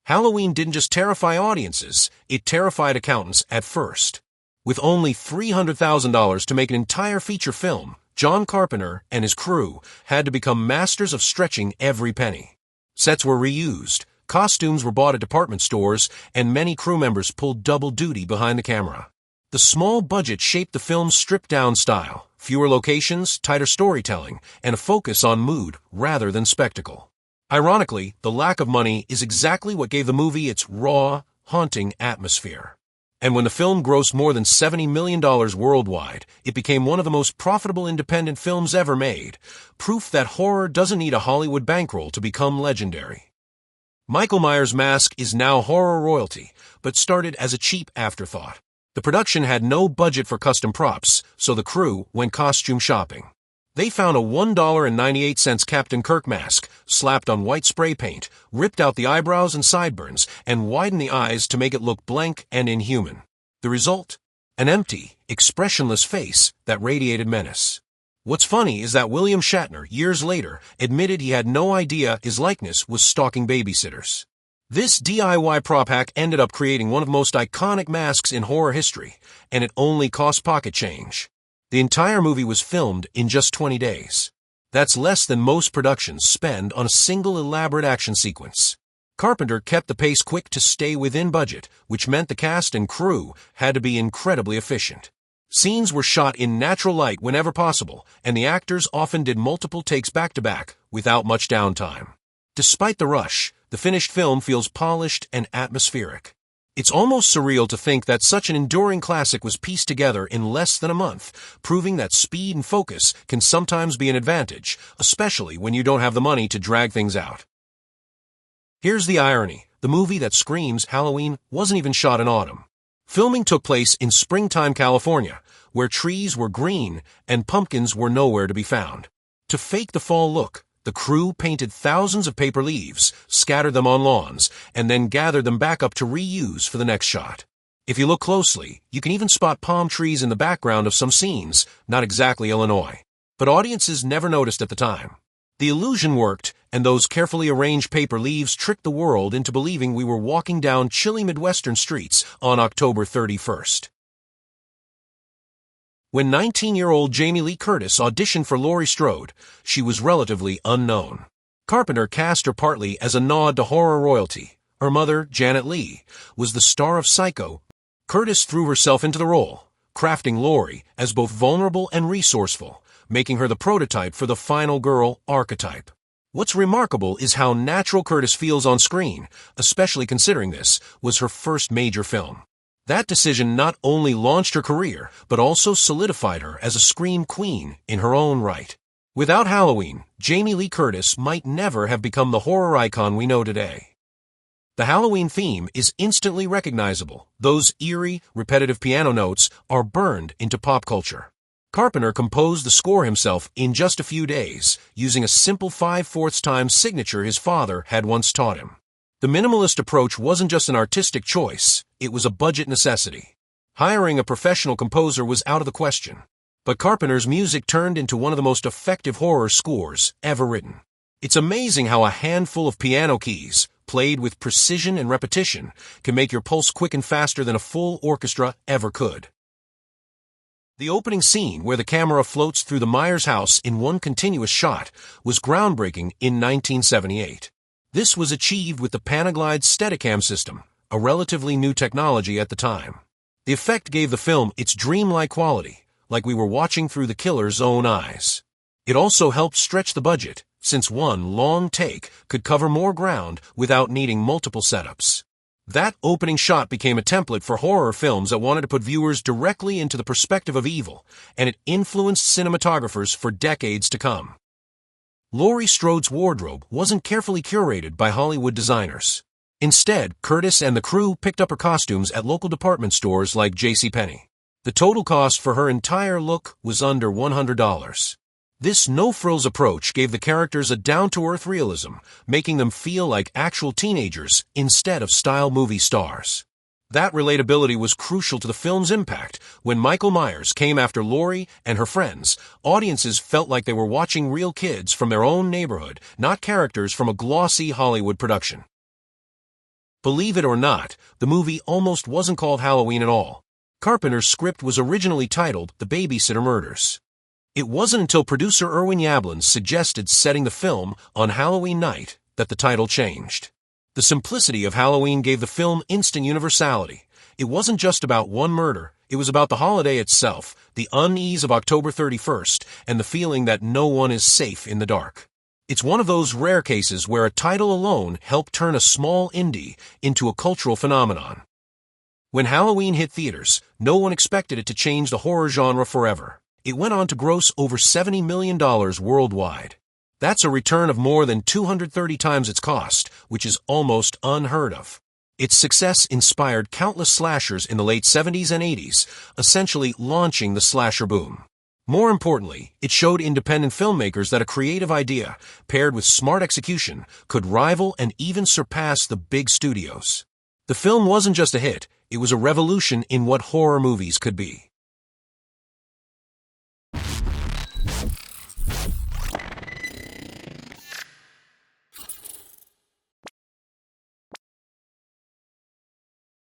Halloween didn't just terrify audiences, it terrified accountants at first. With only $300,000 to make an entire feature film, John Carpenter and his crew had to become masters of stretching every penny. Sets were reused, costumes were bought at department stores, and many crew members pulled double duty behind the camera. The small budget shaped the film's stripped-down style, fewer locations, tighter storytelling, and a focus on mood rather than spectacle. Ironically, the lack of money is exactly what gave the movie its raw, haunting atmosphere. And when the film grossed more than $70 million worldwide, it became one of the most profitable independent films ever made, proof that horror doesn't need a Hollywood bankroll to become legendary. Michael Myers' mask is now horror royalty, but started as a cheap afterthought. The production had no budget for custom props, so the crew went costume shopping. They found a $1.98 Captain Kirk mask, slapped on white spray paint, ripped out the eyebrows and sideburns, and widened the eyes to make it look blank and inhuman. The result? An empty, expressionless face that radiated menace. What's funny is that William Shatner, years later, admitted he had no idea his likeness was stalking babysitters. This DIY prop hack ended up creating one of the most iconic masks in horror history, and it only cost pocket change. The entire movie was filmed in just 20 days. That's less than most productions spend on a single elaborate action sequence. Carpenter kept the pace quick to stay within budget, which meant the cast and crew had to be incredibly efficient. Scenes were shot in natural light whenever possible, and the actors often did multiple takes back-to-back without much downtime. Despite the rush, the finished film feels polished and atmospheric. It's almost surreal to think that such an enduring classic was pieced together in less than a month, proving that speed and focus can sometimes be an advantage, especially when you don't have the money to drag things out. Here's the irony. The movie that screams Halloween wasn't even shot in autumn. Filming took place in springtime California, where trees were green and pumpkins were nowhere to be found. To fake the fall look, the crew painted thousands of paper leaves, scattered them on lawns, and then gathered them back up to reuse for the next shot. If you look closely, you can even spot palm trees in the background of some scenes, not exactly Illinois. But audiences never noticed at the time. The illusion worked, and those carefully arranged paper leaves tricked the world into believing we were walking down chilly Midwestern streets on October 31st. When 19-year-old Jamie Lee Curtis auditioned for Laurie Strode, she was relatively unknown. Carpenter cast her partly as a nod to horror royalty. Her mother, Janet Leigh, was the star of Psycho. Curtis threw herself into the role, crafting Laurie as both vulnerable and resourceful, making her the prototype for the final girl archetype. What's remarkable is how natural Curtis feels on screen, especially considering this was her first major film. That decision not only launched her career, but also solidified her as a scream queen in her own right. Without Halloween, Jamie Lee Curtis might never have become the horror icon we know today. The Halloween theme is instantly recognizable. Those eerie, repetitive piano notes are burned into pop culture. Carpenter composed the score himself in just a few days, using a simple 5/4 time signature his father had once taught him. The minimalist approach wasn't just an artistic choice, it was a budget necessity. Hiring a professional composer was out of the question. But Carpenter's music turned into one of the most effective horror scores ever written. It's amazing how a handful of piano keys, played with precision and repetition, can make your pulse quicken faster than a full orchestra ever could. The opening scene, where the camera floats through the Myers house in one continuous shot, was groundbreaking in 1978. This was achieved with the Panaglide Steadicam system, a relatively new technology at the time. The effect gave the film its dreamlike quality, like we were watching through the killer's own eyes. It also helped stretch the budget, since one long take could cover more ground without needing multiple setups. That opening shot became a template for horror films that wanted to put viewers directly into the perspective of evil, and it influenced cinematographers for decades to come. Laurie Strode's wardrobe wasn't carefully curated by Hollywood designers. Instead, Curtis and the crew picked up her costumes at local department stores like JCPenney. The total cost for her entire look was under $100. This no-frills approach gave the characters a down-to-earth realism, making them feel like actual teenagers instead of style movie stars. That relatability was crucial to the film's impact. When Michael Myers came after Laurie and her friends, audiences felt like they were watching real kids from their own neighborhood, not characters from a glossy Hollywood production. Believe it or not, the movie almost wasn't called Halloween at all. Carpenter's script was originally titled The Babysitter Murders. It wasn't until producer Irwin Yablans suggested setting the film on Halloween night that the title changed. The simplicity of Halloween gave the film instant universality. It wasn't just about one murder, it was about the holiday itself, the unease of October 31st, and the feeling that no one is safe in the dark. It's one of those rare cases where a title alone helped turn a small indie into a cultural phenomenon. When Halloween hit theaters, no one expected it to change the horror genre forever. It went on to gross over $70 million worldwide. That's a return of more than 230 times its cost, which is almost unheard of. Its success inspired countless slashers in the late 70s and 80s, essentially launching the slasher boom. More importantly, it showed independent filmmakers that a creative idea, paired with smart execution, could rival and even surpass the big studios. The film wasn't just a hit, it was a revolution in what horror movies could be.